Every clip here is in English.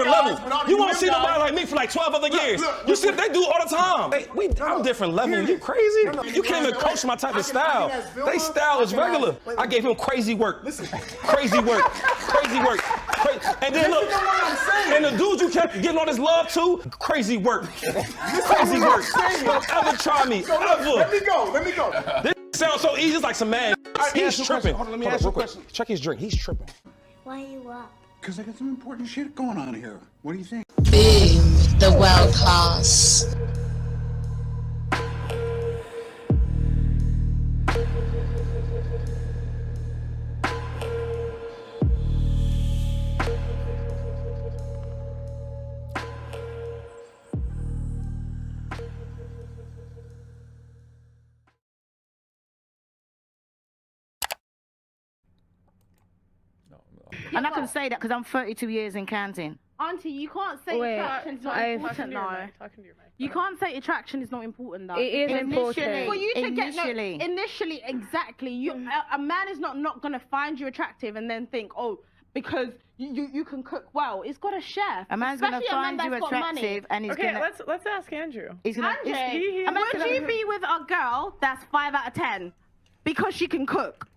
different level. You won't see nobody like me for like 12 other years. You see what they do all the time. I'm different level. You crazy? You can't even coach my type of style. They style is regular. I gave him crazy work. Crazy work. Crazy work. And then look, and the dudes you kept getting all this love to, crazy work. Crazy work. Don't ever try me. Ever. Let me go. This sounds so easy. It's like some man. He's tripping. Hold on, let me ask you a question. Check his drink. He's tripping. Why are you up? Because I got some important shit going on here. What do you think? Boom, the world class. I'm not going to say that because I'm 32 years in counting. Auntie, you can't say attraction's not important though. You can't say attraction is not important though. It is important. For you to get initially, exactly. A man is not gonna find you attractive and then think, oh, because you can cook well. It's got a chef. A man's gonna find you attractive and he's gonna. Let's ask Andrew. Andrew, would you be with a girl that's 5 out of 10 because she can cook?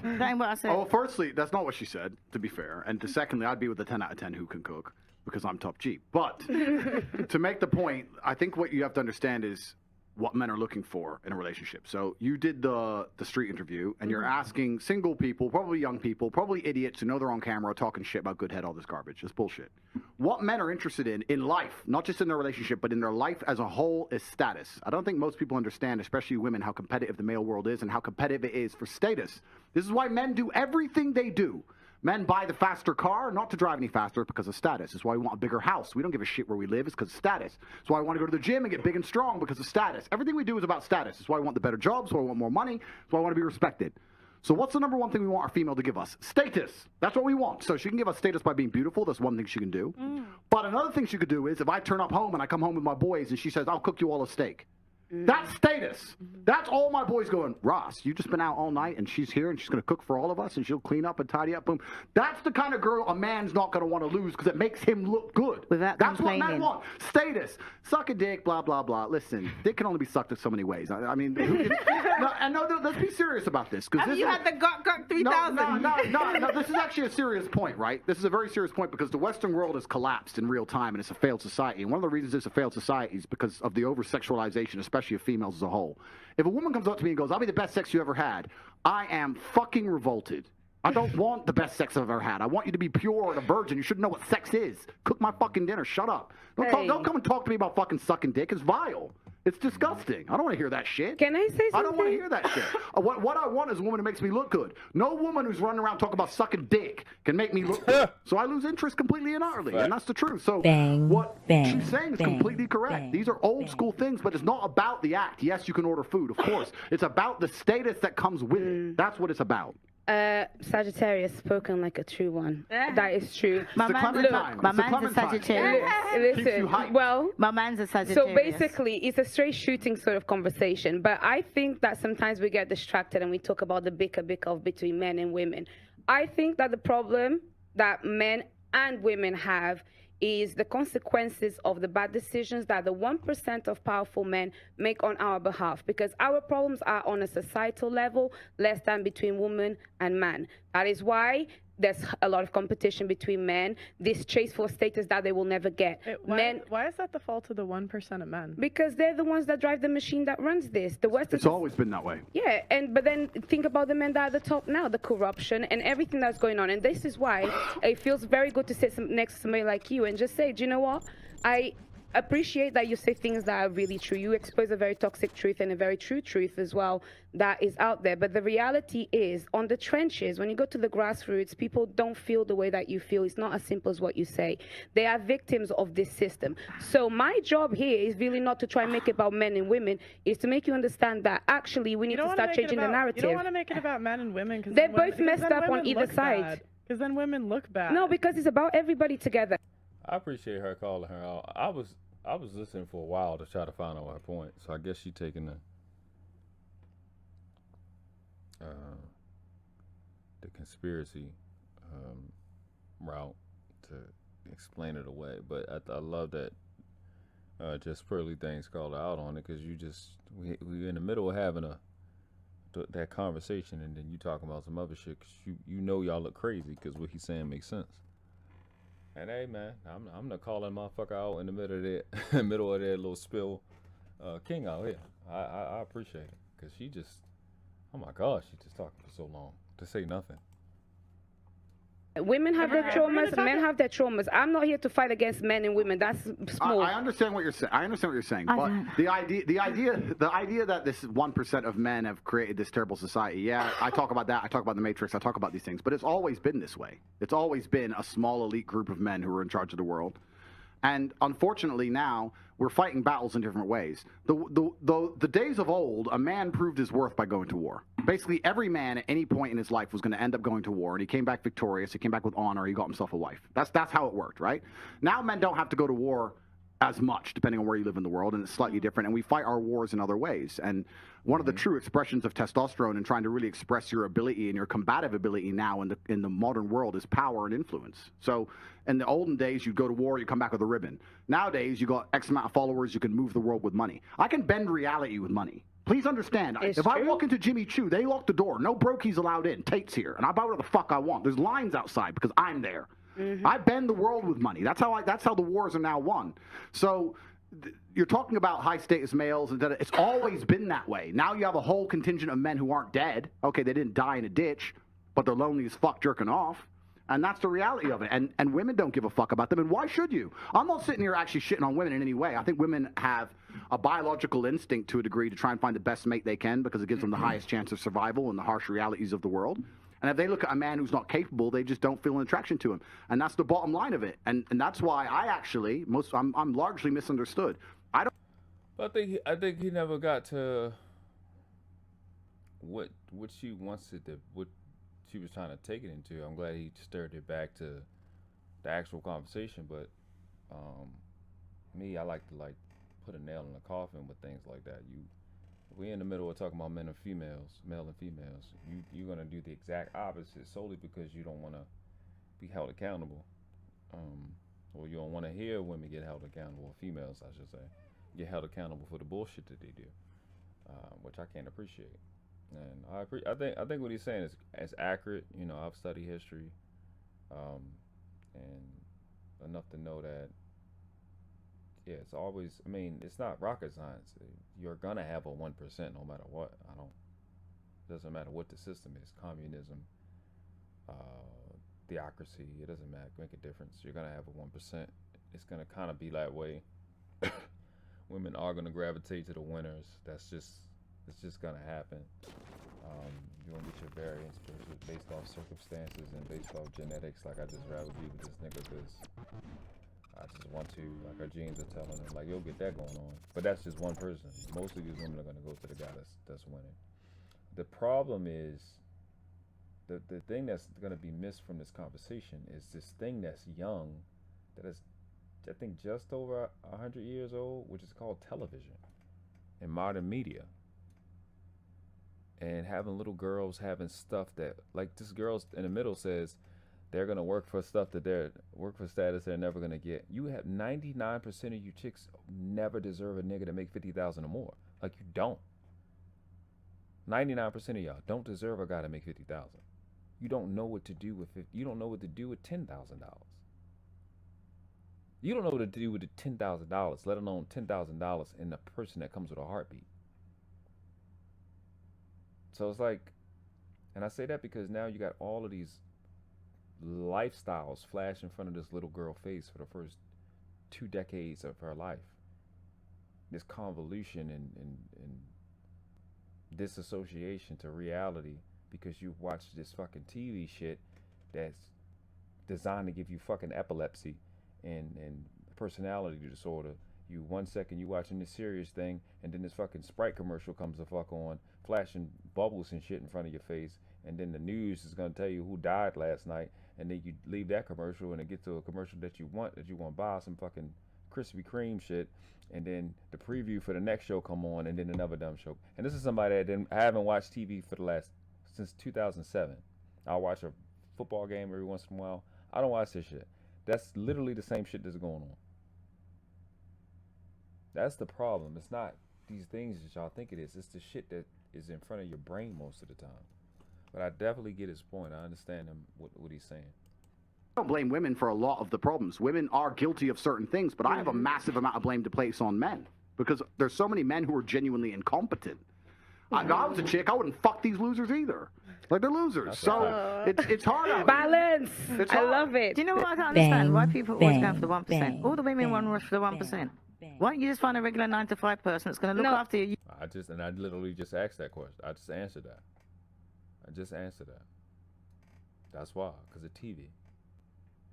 That ain't what I said. Oh, firstly, that's not what she said, to be fair. And secondly, I'd be with a 10 out of 10 who can cook because I'm top G. But to make the point, I think what you have to understand is what men are looking for in a relationship. So you did the street interview, and you're asking single people, probably young people, probably idiots who know they're on camera talking shit about good head, all this garbage. It's bullshit. What men are interested in life, not just in their relationship, but in their life as a whole, is status. I don't think most people understand, especially women, how competitive the male world is and how competitive it is for status. This is why men do everything they do. Men buy the faster car, not to drive any faster, because of status. It's why we want a bigger house. We don't give a shit where we live. It's because of status. It's why I want to go to the gym and get big and strong, because of status. Everything we do is about status. It's why I want the better jobs. It's why I want more money. It's why I want to be respected. So what's the number one thing we want our female to give us? Status. That's what we want. So she can give us status by being beautiful. That's one thing she can do. But another thing she could do is if I turn up home and I come home with my boys and she says, I'll cook you all a steak. That's status. That's all my boys going, Ross, you just been out all night and she's here and she's going to cook for all of us and she'll clean up and tidy up. Boom. That's the kind of girl a man's not going to want to lose because it makes him look good. That's what men want. Status. Suck a dick, blah, blah, blah. Listen, dick can only be sucked in so many ways. I mean, let's be serious about this. Have you had the Gok 3000? No, this is actually a serious point, right? This is a very serious point because the Western world has collapsed in real time and it's a failed society. And one of the reasons it's a failed society is because of the over-sexualization, especially of females as a whole. If a woman comes up to me and goes, I'll be the best sex you ever had, I am fucking revolted. I don't want the best sex I've ever had. I want you to be pure and a virgin. You should know what sex is. Cook my fucking dinner. Shut up. Don't come and talk to me about fucking sucking dick. It's vile. It's disgusting. I don't want to hear that shit. Can I say something? I don't want to hear that shit. What I want is a woman who makes me look good. No woman who's running around talking about sucking dick can make me look good. So I lose interest completely and utterly, and that's the truth. So what she's saying is completely correct. These are old school things, but it's not about the act. Yes, you can order food, of course. It's about the status that comes with it. That's what it's about. Sagittarius, spoken like a true one. That is true. My man's a Sagittarius. Listen, well, my man's a Sagittarius. So basically, it's a straight shooting sort of conversation. But I think that sometimes we get distracted and we talk about the bicker between men and women. I think that the problem that men and women have is the consequences of the bad decisions that the 1% of powerful men make on our behalf, because our problems are on a societal level less than between woman and man. That is why there's a lot of competition between men, this chase for status that they will never get. Why is that the fault of the 1% of men? Because they're the ones that drive the machine that runs this. The West. It's always been that way. Yeah, but then think about the men that are at the top now, the corruption and everything that's going on. And this is why it feels very good to sit next to somebody like you and just say, do you know what? I appreciate that you say things that are really true. You expose a very toxic truth and a very true truth as well that is out there. But the reality is, on the trenches, when you go to the grassroots, people don't feel the way that you feel. It's not as simple as what you say. They are victims of this system. So my job here is really not to try and make it about men and women. It's to make you understand that actually we need to start changing the narrative. You don't want to make it about men and women because they're both messed up on either side. Because then women look bad. No, because it's about everybody together. I appreciate her calling her out. I was listening for a while to try to find out her point, so I guess she's taking the conspiracy route to explain it away. But I love that Just Pearly Things called her out on it, because we in the middle of having that conversation, and then you talking about some other shit, 'cause you know y'all look crazy because what he's saying makes sense. And hey man, I'm not calling motherfucker out in the middle of that little spill king out here. I appreciate it, because she just, oh my gosh, she just talking for so long to say nothing. Women have their traumas, men have their traumas. I'm not here to fight against men and women. That's small. I understand what you're saying. I understand what you're saying. But the idea that this 1% of men have created this terrible society. Yeah, I talk about that. I talk about the Matrix. I talk about these things. But it's always been this way. It's always been a small elite group of men who are in charge of the world. And unfortunately now we're fighting battles in different ways. The days of old, a man proved his worth by going to war. Basically, every man at any point in his life was going to end up going to war, and he came back victorious. He came back with honor. He got himself a wife. That's how it worked, right? Now men don't have to go to war as much, depending on where you live in the world, and it's slightly different. And we fight our wars in other ways. And one of the true expressions of testosterone and trying to really express your ability and your combative ability now in the modern world is power and influence. So in the olden days, you'd go to war, you come back with a ribbon. Nowadays, you got X amount of followers, you can move the world with money. I can bend reality with money. Please understand, if I walk into Jimmy Choo, they lock the door. No brokies allowed in. Tate's here. And I buy whatever the fuck I want. There's lines outside because I'm there. I bend the world with money. That's how the wars are now won. So you're talking about high status males, and it's always been that way. Now you have a whole contingent of men who aren't dead. Okay, they didn't die in a ditch, but they're lonely as fuck jerking off. And that's the reality of it. And women don't give a fuck about them. And why should you? I'm not sitting here actually shitting on women in any way. I think women have a biological instinct to a degree to try and find the best mate they can, because it gives them the highest chance of survival in the harsh realities of the world. And if they look at a man who's not capable, they just don't feel an attraction to him. And that's the bottom line of it. And that's why I'm largely misunderstood. I think he never got to what she wants it to, what she was trying to take it into. I'm glad he stirred it back to the actual conversation, but me, I like to put a nail in the coffin with things like that. We're in the middle of talking about men and females, male and females. You're gonna do the exact opposite solely because you don't want to be held accountable, or you don't want to hear women get held accountable, or females, I should say, get held accountable for the bullshit that they do, which I can't appreciate. And I think what he's saying is accurate. You know, I've studied history, and enough to know that. Yeah, it's always, I mean, it's not rocket science. You're gonna have a 1% no matter what. Doesn't matter what the system is, communism, theocracy, it doesn't matter, make a difference. You're gonna have a 1%. It's gonna kind of be that way. Women are gonna gravitate to the winners. It's just gonna happen. You're gonna get your variance based off circumstances and based off genetics. Like, I just rather be with this nigga because I just want to, like, our genes are telling them, like, you'll get that going on. But that's just one person. Most of these women are going to go to the guy that's winning. The problem is, the thing that's going to be missed from this conversation is this thing that's young, that is, I think, just over 100 years old, which is called television and modern media. And having little girls having stuff that, like, this girl in the middle says, they're going to work for stuff that work for status they're never going to get. You have 99% of you chicks never deserve a nigga to make 50,000 or more. Like, you don't. 99% of y'all don't deserve a guy to make 50,000. You don't know what to do with you don't know what to do with $10,000. You don't know what to do with the $10,000, let alone $10,000 in the person that comes with a heartbeat. So it's like, and I say that because now you got all of these lifestyles flash in front of this little girl face for the first 2 decades of her life. This convolution and disassociation to reality because you watched this fucking TV shit that's designed to give you fucking epilepsy and personality disorder. You 1 second you watching this serious thing, and then this fucking Sprite commercial comes the fuck on, flashing bubbles and shit in front of your face, and then the news is gonna tell you who died last night. And then you leave that commercial and it gets to a commercial that you want to buy some fucking Krispy Kreme shit, and then the preview for the next show come on, and then another dumb show. And this is somebody I haven't watched TV since 2007. I'll watch a football game every once in a while. I don't watch this shit. That's literally the same shit that's going on. That's the problem. It's not these things that y'all think it is. It's the shit that is in front of your brain most of the time. But I definitely get his point. I understand him, what he's saying. I don't blame women for a lot of the problems. Women are guilty of certain things, but I have a massive amount of blame to place on men because there's so many men who are genuinely incompetent. If I was a chick, I wouldn't fuck these losers either. Like, they're losers. So it's hard out. Balance. It's I hard. love it. Do you know what I don't understand? Why people always go for the 1%? All the women want to rush for the 1%. Why don't you just find a regular 9-to-5 person that's going to look after you? I literally just asked that question. I just answered that. I just answered that. That's why, because of TV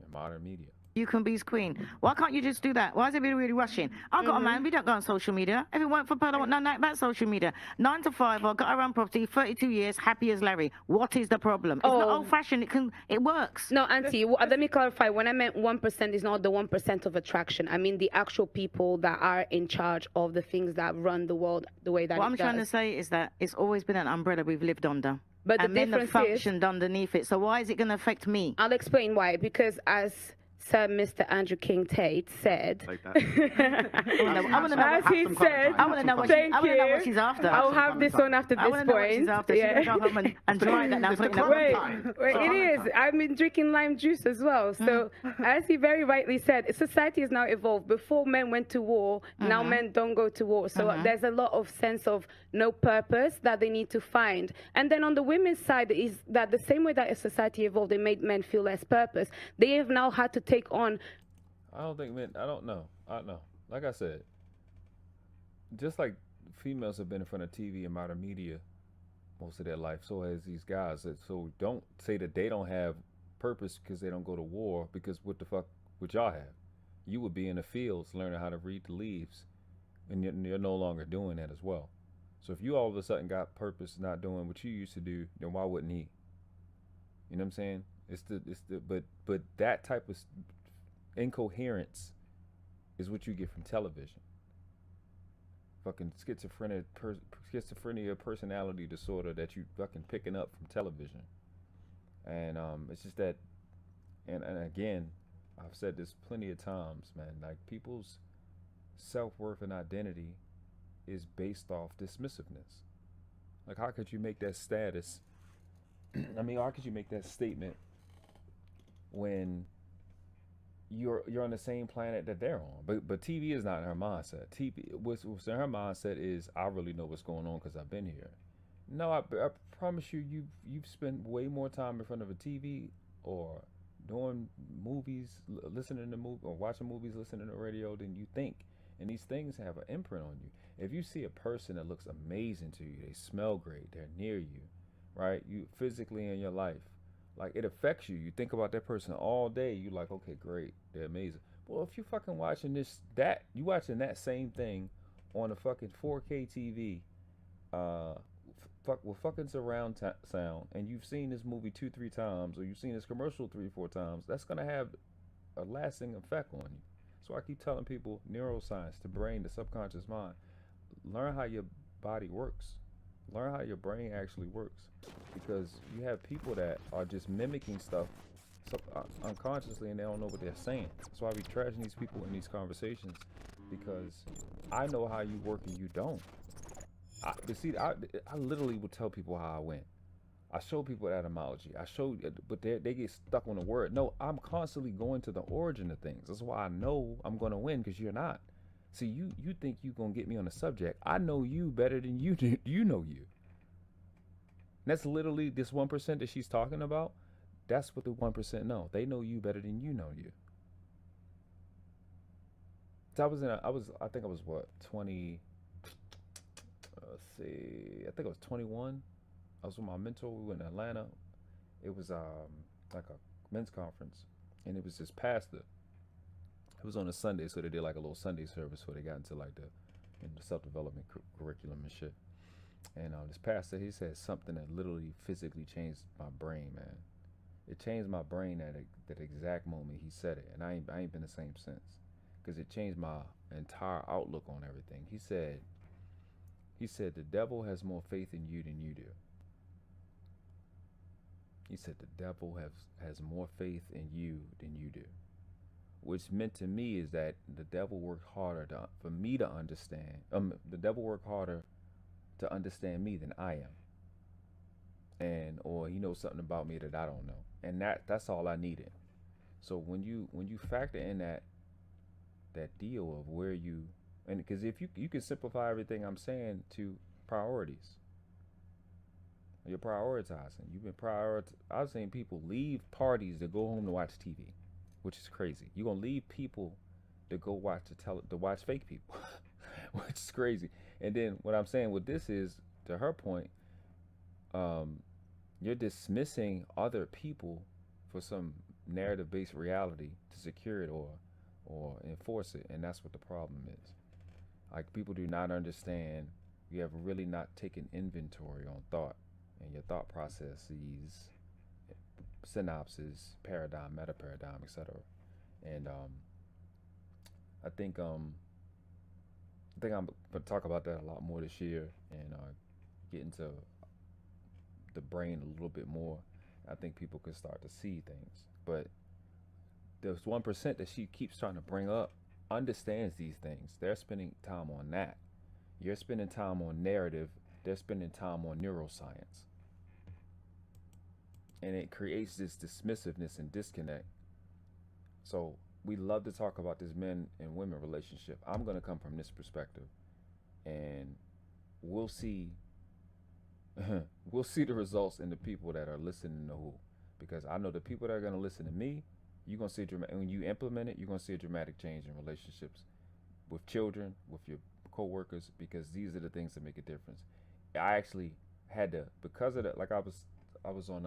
and modern media. You can be his queen. Why can't you just do that? Why is everybody really rushing? I got a man, we don't go on social media. If it weren't for Pearl, I want no night about social media. 9 to 5, I've got our own property, 32 years, happy as Larry. What is the problem? It's not old fashioned, it works. No, Auntie, let me clarify. When I meant 1% is not the 1% of attraction. I mean the actual people that are in charge of the things that run the world the way that What it I'm does. trying to say is that it's always been an umbrella we've lived under. But the and men have difference functioned underneath it. So why is it going to affect me? I'll explain why. Because as Sir Mr. Andrew King Tate said, Like that. I want to know as what, he said, I want to know what, thank I want to know you. what she's after. I'll have this on after I this want to know what she's point. after. She's going to go home and dry that now. It's the put it in a Clementine. Wait, it is. I've been drinking lime juice as well. So, as he very rightly said, society has now evolved. Before men went to war, now men don't go to war. So there's a lot of sense of no purpose that they need to find. And then on the women's side is that the same way that a society evolved, it made men feel less purpose. They have now had to take on. I don't think men. I don't know. I don't know. Like I said, just like females have been in front of TV and modern media most of their life, so has these guys. So don't say that they don't have purpose because they don't go to war. Because what the fuck would y'all have? You would be in the fields learning how to read the leaves, and you're no longer doing that as well. So if you all of a sudden got purpose not doing what you used to do, then why wouldn't he? You know what I'm saying? But that type of incoherence is what you get from television. Fucking schizophrenia personality disorder that you fucking picking up from television. And it's just that, and again, I've said this plenty of times, man, like people's self-worth and identity is based off dismissiveness. Like, how could you make that status? I mean, how could you make that statement when you're on the same planet that they're on? But TV is not in her mindset. TV, what's in her mindset is, I really know what's going on because I've been here. No, I promise you, you've spent way more time in front of a TV or doing movies, listening to movies, or watching movies, listening to radio than you think. And these things have an imprint on you. If you see a person that looks amazing to you, they smell great, they're near you, right? You physically in your life, like, it affects you. You think about that person all day. You like, okay, great, they're amazing. Well, if you fucking watching you watching that same thing on a fucking 4K TV, with fucking surround sound, and you've seen this movie 2-3 times, or you've seen this commercial 3-4 times, that's gonna have a lasting effect on you. So I keep telling people, neuroscience, the brain, the subconscious mind, learn how your body works. Learn how your brain actually works. Because you have people that are just mimicking stuff unconsciously, and they don't know what they're saying. That's why we trashing these people in these conversations, because I know how you work and you don't. I literally would tell people how I went. I show people etymology. But they get stuck on the word. No, I'm constantly going to the origin of things. That's why I know I'm going to win, because you're not. See, you think you're going to get me on the subject. I know you better than you do. You know you. And that's literally this 1% that she's talking about. That's what the 1% know. They know you better than you know you. So I think I was what, 20, let's see, I think I was 21. I was with my mentor. We went to Atlanta. It was like a men's conference, and it was this pastor. It was on a Sunday, so they did like a little Sunday service where they got into like the self-development curriculum and shit. And this pastor, he said something that literally physically changed my brain, man. It changed my brain at that exact moment he said it, and I ain't been the same since, because it changed my entire outlook on everything. He said the devil has more faith in you than you do. He said the devil has more faith in you than you do. which meant to me is that the devil worked harder for me to understand. The devil worked harder to understand me than I am, or he knows something about me that I don't know, and that's all I needed. So when you factor in that deal of where you, and because if you can simplify everything I'm saying to priorities. You're prioritizing. You've been I've seen people leave parties to go home to watch TV, which is crazy. You're gonna leave people to go watch fake people, which is crazy. And then what I'm saying with this is, to her point, you're dismissing other people for some narrative-based reality to secure it or enforce it, and that's what the problem is. Like, people do not understand. You have really not taken inventory on thought and your thought processes, synopsis, paradigm, meta paradigm, etc. And I think I'm going to talk about that a lot more this year and get into the brain a little bit more. I think people can start to see things. But there's 1% that she keeps trying to bring up understands these things. They're spending time on that. You're spending time on narrative. They're spending time on neuroscience. And it creates this dismissiveness and disconnect. So we love to talk about this men and women relationship. I'm going to come from this perspective, and we'll see the results in the people that are listening to who. Because I know the people that are going to listen to me, you're going to see when you implement it, you're going to see a dramatic change in relationships with children, with your co-workers, because these are the things that make a difference. I actually had to, because of that, like I was on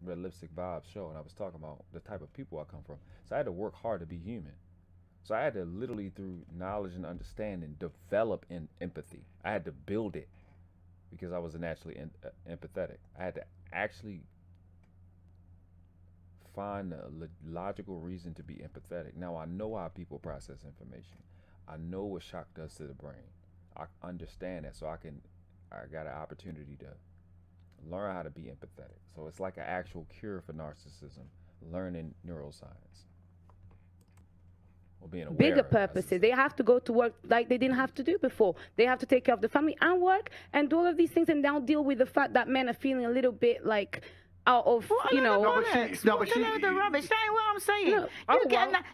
Red Lipstick Vibes show, and I was talking about the type of people I come from. So I had to work hard to be human. So I had to literally, through knowledge and understanding, develop empathy. I had to build it because I was naturally empathetic. I had to actually find a logical reason to be empathetic. Now I know how people process information. I know what shock does to the brain. I understand that, so I got an opportunity to learn how to be empathetic. So it's like an actual cure for narcissism, learning neuroscience. Or being aware. Bigger purposes. They have to go to work like they didn't have to do before. They have to take care of the family and work and do all of these things, and now deal with the fact that men are feeling a little bit like out of, you know. the rubbish. That ain't what I'm saying.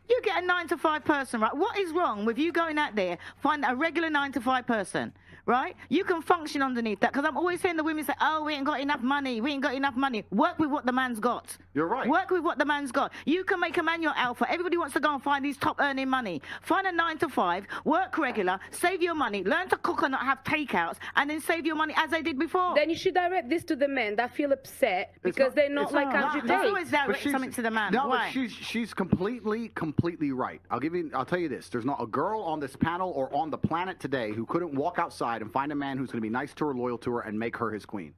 You get a 9-to-5 person, right? What is wrong with you going out there, find a regular 9-to-5 person, right? You can function underneath that, because I'm always hearing the women say, oh, we ain't got enough money. We ain't got enough money. Work with what the man's got. You're right. Work with what the man's got. You can make a man your alpha. Everybody wants to go and find these top earning money. Find a 9-to-5, work regular, save your money, learn to cook and not have takeouts, and then save your money as they did before. Then you should direct this to the men that feel upset because they're not like Andrew Tate. Always direct something to the man. No, Why? but she's completely right. I'll tell you this. There's not a girl on this panel or on the planet today who couldn't walk outside and find a man who's going to be nice to her, loyal to her, and make her his queen.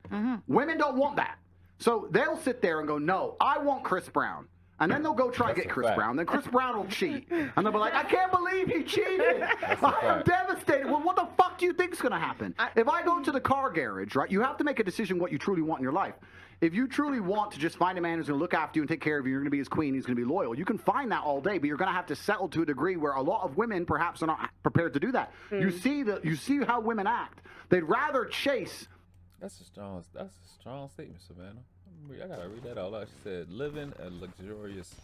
Women don't want that. So they'll sit there and go, no, I want Chris Brown. And then they'll go try to get Chris Brown. Then Chris Brown will cheat. And they'll be like, I can't believe he cheated. I'm devastated. Well, what the fuck do you think's going to happen? If I go to the car garage, right, you have to make a decision what you truly want in your life. If you truly want to just find a man who's going to look after you and take care of you, you're going to be his queen, he's going to be loyal, you can find that all day, but you're going to have to settle to a degree where a lot of women perhaps are not prepared to do that. You see how women act. They'd rather chase. That's a strong statement, Savannah. I gotta read that out loud. She said, living a luxurious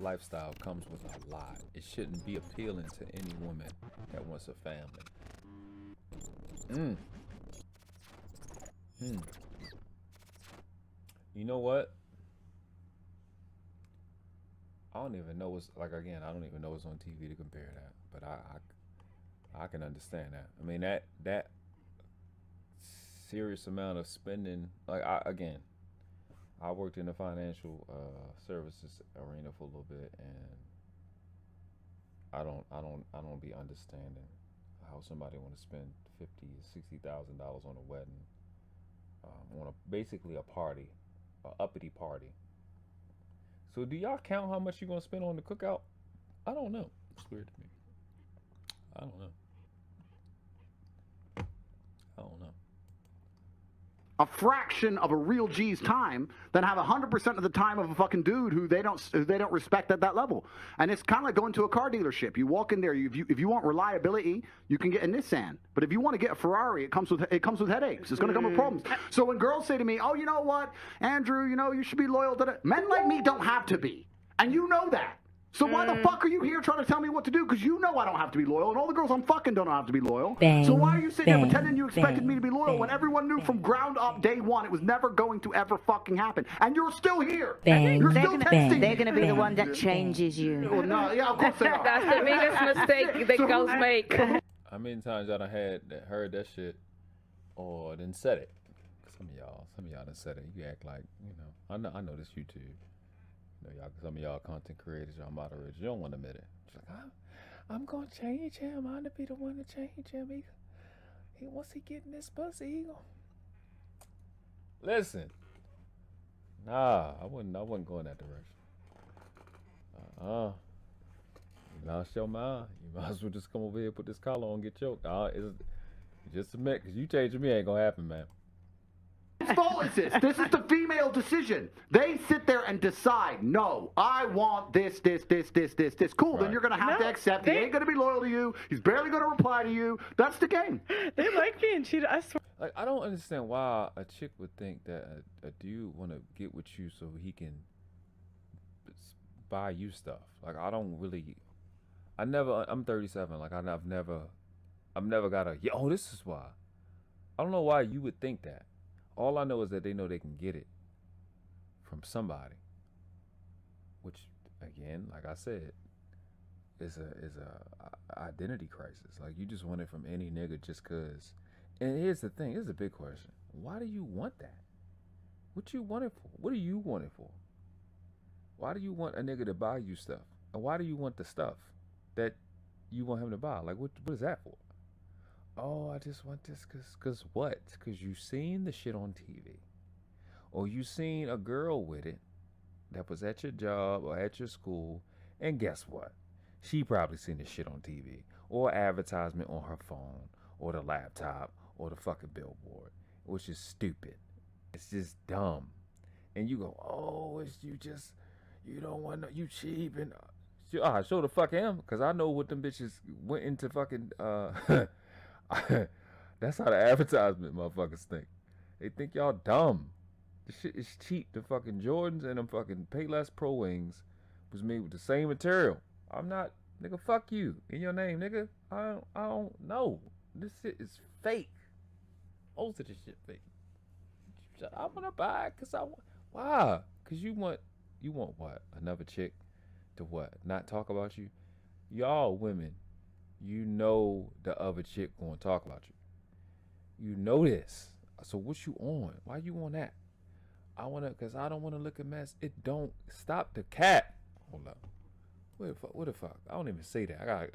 lifestyle comes with a lot. It shouldn't be appealing to any woman that wants a family. You know what? I don't even know what's, like, again, I don't even know what's on TV to compare that. But I can understand that. I mean, that serious amount of spending, like, I worked in the financial services arena for a little bit, and I don't be understanding how somebody want to spend $50,000-$60,000 on a wedding, on basically a party, a uppity party. So do y'all count how much you're gonna spend on the cookout? I don't know. It's weird to me. I don't know. a fraction of a real G's time than have 100% of the time of a fucking dude who they don't respect at that level. And it's kind of like going to a car dealership. You walk in there, if you want reliability, you can get a Nissan. But if you want to get a Ferrari, it comes with headaches. It's going to come with problems. So when girls say to me, "Oh, you know what, Andrew, you know you should be loyal to the," men like me don't have to be, and you know that. So why the fuck are you here trying to tell me what to do? Because you know I don't have to be loyal, and all the girls I'm fucking don't have to be loyal. So why are you sitting here pretending you expected me to be loyal when everyone knew from ground up day one it was never going to ever fucking happen? And you're still here. You're still texting. They're going to be the one that changes you. Well, no, yeah, of course they are. That's the biggest mistake that girls make. How many times y'all done heard that shit or then said it? Some of y'all done said it. You act like, you know, I know this YouTube. You know, some of y'all content creators, y'all moderators, you don't want to admit it. It's like, I'm gonna change him. I'm gonna be the one to change him. He once he get in this pussy, he gonna listen. Nah, I wouldn't go in that direction. You lost your mind. You might as well just come over here, put this collar on, and get choked. Just admit, because you changing me ain't gonna happen, man. Whose fault is this? This is the female decision. They sit there and decide, no, I want this. Cool, Right. then you're going to have to accept. He ain't going to be loyal to you. He's barely going to reply to you. That's the game. They like being cheated. I swear. Like, I don't understand why a chick would think that a dude want to get with you so he can buy you stuff. Like, I'm 37. Like, I've never got this is why. I don't know why you would think that. All I know is that they know they can get it from somebody, which, again, like I said, is a identity crisis. Like, you just want it from any nigga just cause. And here's the thing. Here's a big question. Why do you want that? What you want it for? What do you want it for? Why do you want a nigga to buy you stuff? And why do you want the stuff that you want him to buy? Like, what is that for? Oh, I just want this cause what? Cause you seen the shit on TV, or you seen a girl with it that was at your job or at your school, and guess what? She probably seen the shit on TV or advertisement on her phone or the laptop or the fucking billboard, which is stupid. It's just dumb. And you go, oh, you don't want no, you cheap, and show the fuck am, cause I know what them bitches went into fucking that's how the advertisement motherfuckers think. They think y'all dumb. The shit is cheap. The fucking Jordans and them fucking Payless Pro Wings was made with the same material. I'm not, nigga, fuck you. In your name, nigga. I don't know. This shit is fake. Most of this shit fake. I wanna buy it cause I want. Why? Cause you want what? Another chick to what? Not talk about you? Y'all women, you know the other chick gonna talk about you. You know this. So what you on? Why you on that? Cause I don't wanna look a mess. It don't stop the cat. Hold up. What the fuck? I don't even say that. I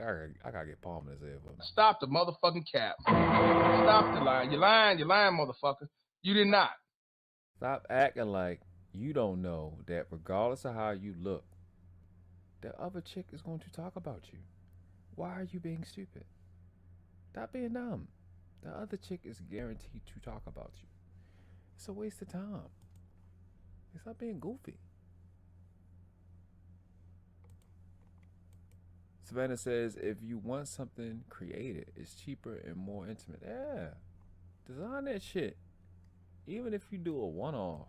gotta get palm in his head. Stop the motherfucking cap. Stop the lie. You're lying, motherfucker. You did not. Stop acting like you don't know that regardless of how you look, the other chick is going to talk about you. Why are you being stupid? Stop being dumb. The other chick is guaranteed to talk about you. It's a waste of time. Stop being goofy. Savannah says, if you want something created, it's cheaper and more intimate. Yeah. Design that shit. Even if you do a one-off,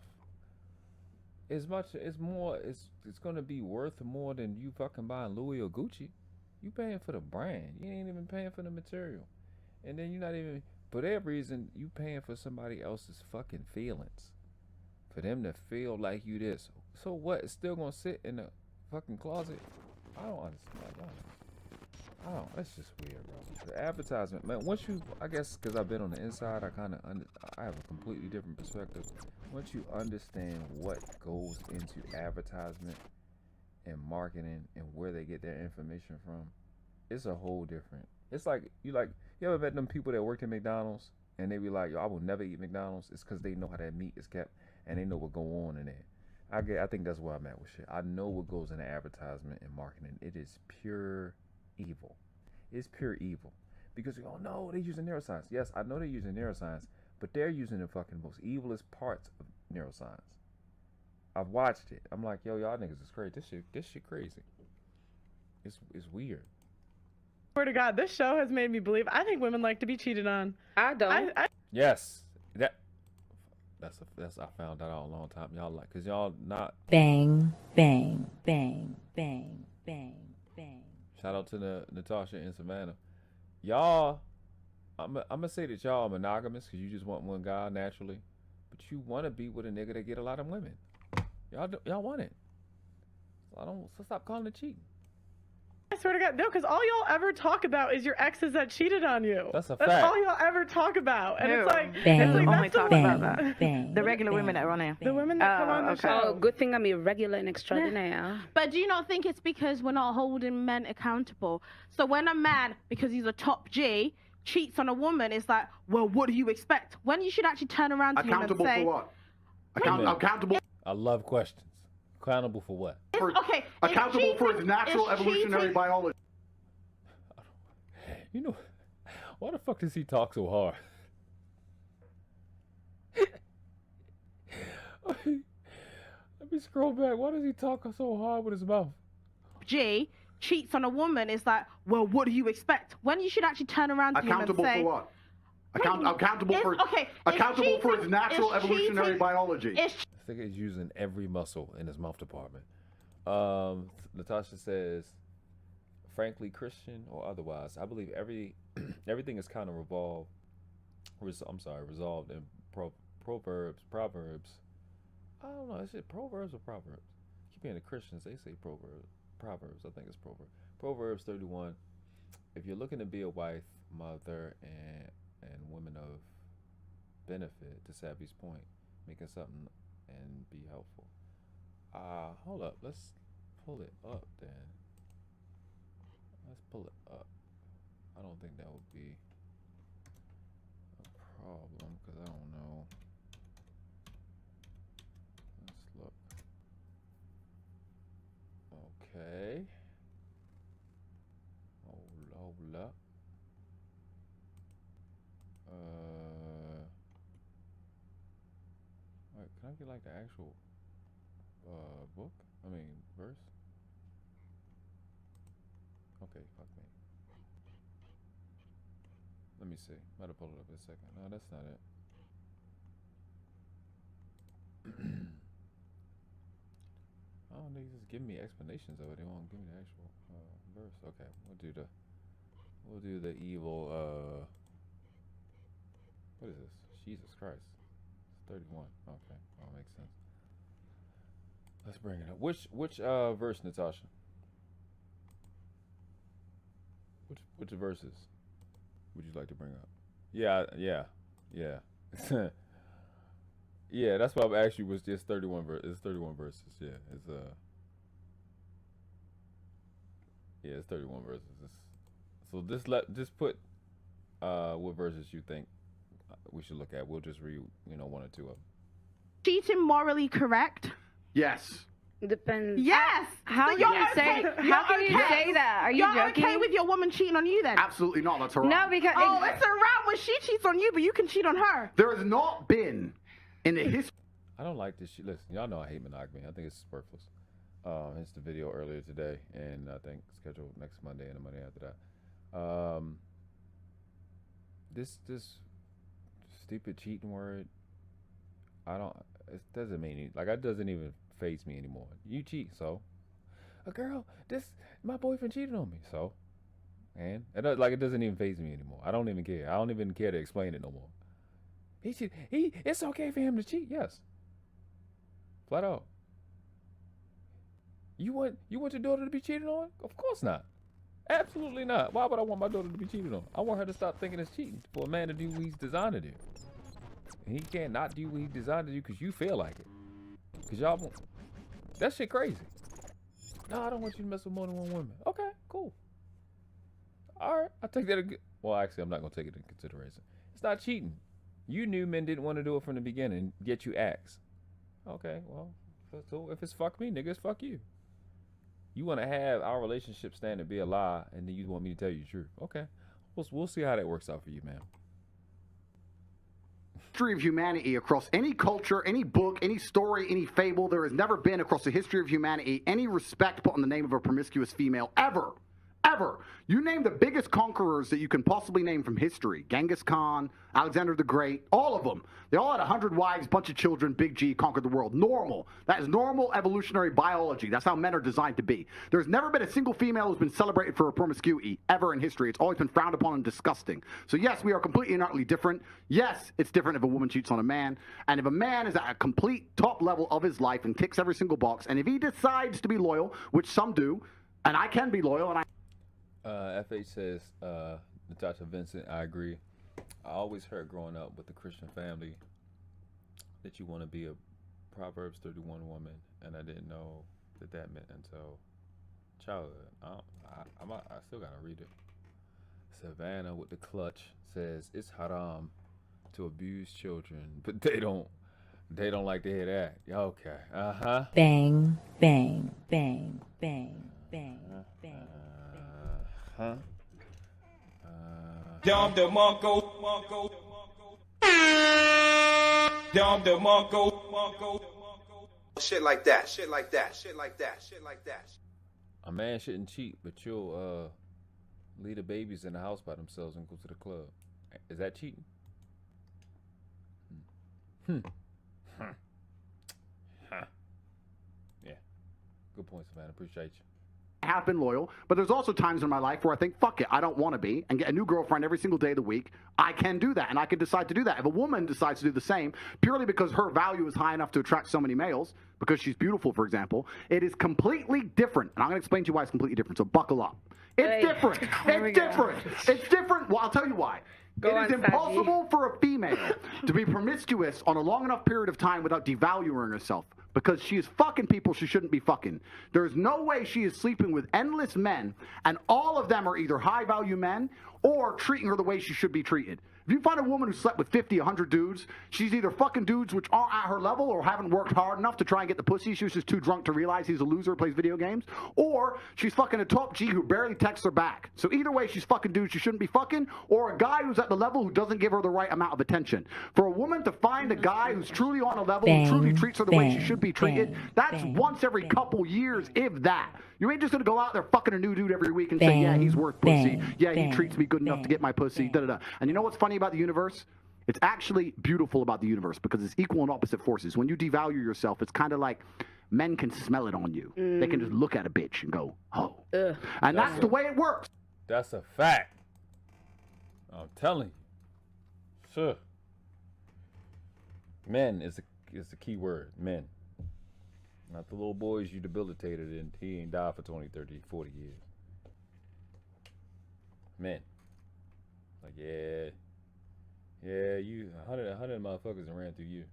it's gonna be worth more than you fucking buying Louis or Gucci. You paying for the brand. You ain't even paying for the material. And then you're not even, for that reason, you paying for somebody else's fucking feelings. For them to feel like you this. So what? It's still gonna sit in the fucking closet? I don't understand. That's just weird, bro. The advertisement, man, once you, I guess because I've been on the inside, I have a completely different perspective. Once you understand what goes into advertisement and marketing and where they get their information from, it's a whole different. It's like you ever met them people that worked at McDonald's and they be like, yo, I will never eat McDonald's. It's because they know how that meat is kept and they know what go on in there. I think that's where I'm at with shit. I know what goes into advertisement and marketing. It is pure evil. It's pure evil. Because you go, no, they're using neuroscience. Yes, I know they're using neuroscience, but they're using the fucking most evilest parts of neuroscience. I've watched it. I'm like, yo, y'all niggas is crazy. This shit crazy. It's weird. Swear to God, this show has made me believe. I think women like to be cheated on. I don't. Yes, that's I found that out a long time. Y'all like, cause y'all not. Bang, bang, bang, bang, bang, bang. Shout out to Natasha and Savannah. Y'all, I'm gonna say that y'all are monogamous because you just want one guy naturally, but you want to be with a nigga that get a lot of women. Y'all want it. So stop calling it cheating. I swear to God, no, because all y'all ever talk about is your exes that cheated on you. That's a That's fact. all y'all ever talk about, and it's like, Bang, it's like only that's talk the about that. The regular women that are on there. The women that come on the show. Oh, good thing I'm irregular and extraordinaire. But do you not think it's because we're not holding men accountable? So when a man, because he's a top G, cheats on a woman, it's like, well, what do you expect? When you should actually turn around to him and Accountable say, for what? Accountable. I love questions. Accountable for what? okay, Accountable for his natural evolutionary biology. You know, why the fuck does he talk so hard? Let me scroll back. Why does he talk so hard with his mouth? G cheats on a woman, it's like, well, what do you expect? When you should actually turn around to him and say, for what? Accountable for his natural evolutionary biology. I think he's using every muscle in his mouth department. Natasha says, frankly, Christian or otherwise, I believe everything is kind of resolved in Proverbs. I don't know, is it Proverbs or Proverbs? Keep being the Christians, they say Proverbs, I think it's Proverbs. Proverbs 31, if you're looking to be a wife, mother, and woman of benefit, to Sabby's point, making something and be helpful. Hold up, let's pull it up then. Let's pull it up. I don't think that would be a problem because I don't know. Let's look. Okay. Hold up. Wait, can I get like the actual book? I mean verse? Okay, fuck me. Let me see. Might have pulled it up in a second. No, that's not it. Oh, they just give me explanations of it. They won't give me the actual verse. Okay, we'll do the evil. What is this? Jesus Christ. It's 31. Okay, oh, makes sense. Let's bring it up. Which verse, Natasha? Which verses would you like to bring up? Yeah. Yeah, that's what I've asked you. Was just 31 verses. It's 31 verses. Yeah, it's it's 31 verses. So just put what verses you think we should look at. We'll just read, one or two of them. cheating morally correct? Yes. Depends. Yes. How can you say that? Are you joking? Okay with your woman cheating on you then? Absolutely not. That's haram. No, because it's around when she cheats on you, but you can cheat on her. There has not been in the history. I don't like this shit. Listen, y'all know I hate monogamy. I think it's superfluous. Hence the video earlier today, and I think scheduled next Monday and the Monday after that. This stupid cheating word. It doesn't mean it doesn't even faze me anymore. You cheat, so my boyfriend cheated on me, so it doesn't even faze me anymore. I don't even care. I don't even care to explain it no more. It's okay for him to cheat, yes. Flat out. You want your daughter to be cheated on? Of course not. Absolutely not. Why would I want my daughter to be cheated on? I want her to stop thinking it's cheating for a man to do what he's designed to do. And he can't not do what he designed to do because you feel like it. Because y'all want... That shit crazy. No, I don't want you to mess with more than one woman. Okay, cool. Alright, I'll take that. Well, actually, I'm not going to take it into consideration. It's not cheating. You knew men didn't want to do it from the beginning, yet you asked. Okay, well, so if it's fuck me, nigga, it's fuck you. You want to have our relationship stand to be a lie, and then you want me to tell you the truth. Okay, we'll see how that works out for you, man. history of humanity, across any culture, any book, any story, any fable, there has never been across the history of humanity any respect put on the name of a promiscuous female ever. Ever. You name the biggest conquerors that you can possibly name from history. Genghis Khan, Alexander the Great, all of them. They all had 100 wives, bunch of children, Big G, conquered the world. Normal. That is normal evolutionary biology. That's how men are designed to be. There's never been a single female who's been celebrated for her promiscuity ever in history. It's always been frowned upon and disgusting. So yes, we are completely and utterly different. Yes, it's different if a woman cheats on a man. And if a man is at a complete top level of his life and ticks every single box, and if he decides to be loyal, which some do, and I can be loyal, and I... FH says, Natasha Vincent, I agree. I always heard growing up with the Christian family that you want to be a Proverbs 31 woman, and I didn't know that that meant until childhood. I still gotta read it. Savannah with the clutch says it's haram to abuse children, but they don't like to hear that. Okay. Bang, bang, bang, bang, bang, bang. Dom the Monko. Dom the Monko. Shit like that. Shit like that. Shit like that. Shit like that. A man shouldn't cheat, but you'll leave the babies in the house by themselves and go to the club. Is that cheating? Yeah. Good point, Savannah. Appreciate you. I have been loyal, but there's also times in my life where I think, fuck it, I don't want to be, and get a new girlfriend every single day of the week. I can do that, and I can decide to do that. If a woman decides to do the same, purely because her value is high enough to attract so many males, because she's beautiful, for example, it is completely different. And I'm going to explain to you why it's completely different, so buckle up. It's different. It's different. It's different. Well, I'll tell you why. It is impossible for a female to be promiscuous on a long enough period of time without devaluing herself. Because she is fucking people she shouldn't be fucking. There's no way she is sleeping with endless men, and all of them are either high-value men or treating her the way she should be treated. If you find a woman who slept with 50, 100 dudes, she's either fucking dudes which aren't at her level or haven't worked hard enough to try and get the pussy. She was just too drunk to realize he's a loser, plays video games. Or she's fucking a top G who barely texts her back. So either way, she's fucking dudes she shouldn't be fucking, or a guy who's at the level who doesn't give her the right amount of attention. For a woman to find a guy who's truly on a level, who truly treats her the way she should be treated, that's once every couple years, if that. You ain't just gonna go out there fucking a new dude every week and say, yeah, he's worth pussy. Yeah, he treats me good enough to get my pussy. Da da da. And you know what's funny about the universe? It's actually beautiful about the universe because it's equal and opposite forces. When you devalue yourself, it's kind of like men can smell it on you. They can just look at a bitch and go, oh. And that's the way it works. That's a fact. I'm telling you. Sure. Men is the key word. Men. Not the little boys you debilitated and he ain't died for 20, 30, 40 years. Men. Like, yeah, you 100 motherfuckers and ran through you.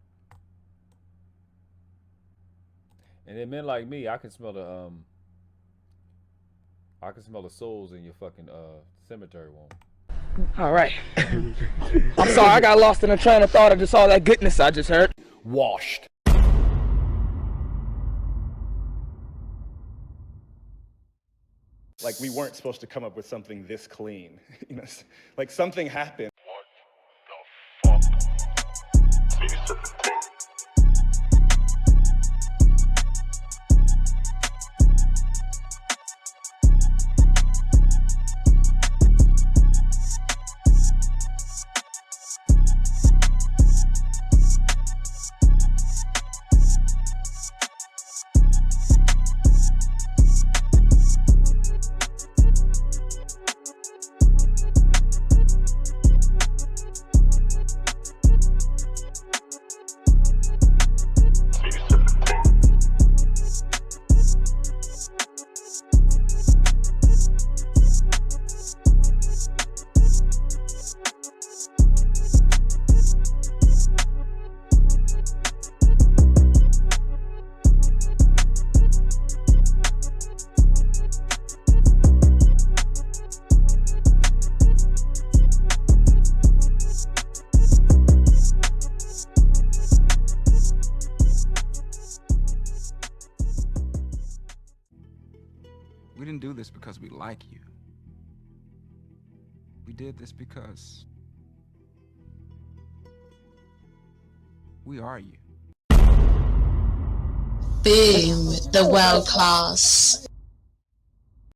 And then men like me, I can smell the souls in your fucking cemetery womb. All right. I'm sorry, I got lost in a train of thought of just all that goodness I just heard. Washed. Like we weren't supposed to come up with something this clean. You know, like something happened. What the fuck? We didn't do this because we like you. We did this because We are you. Boom, the world class.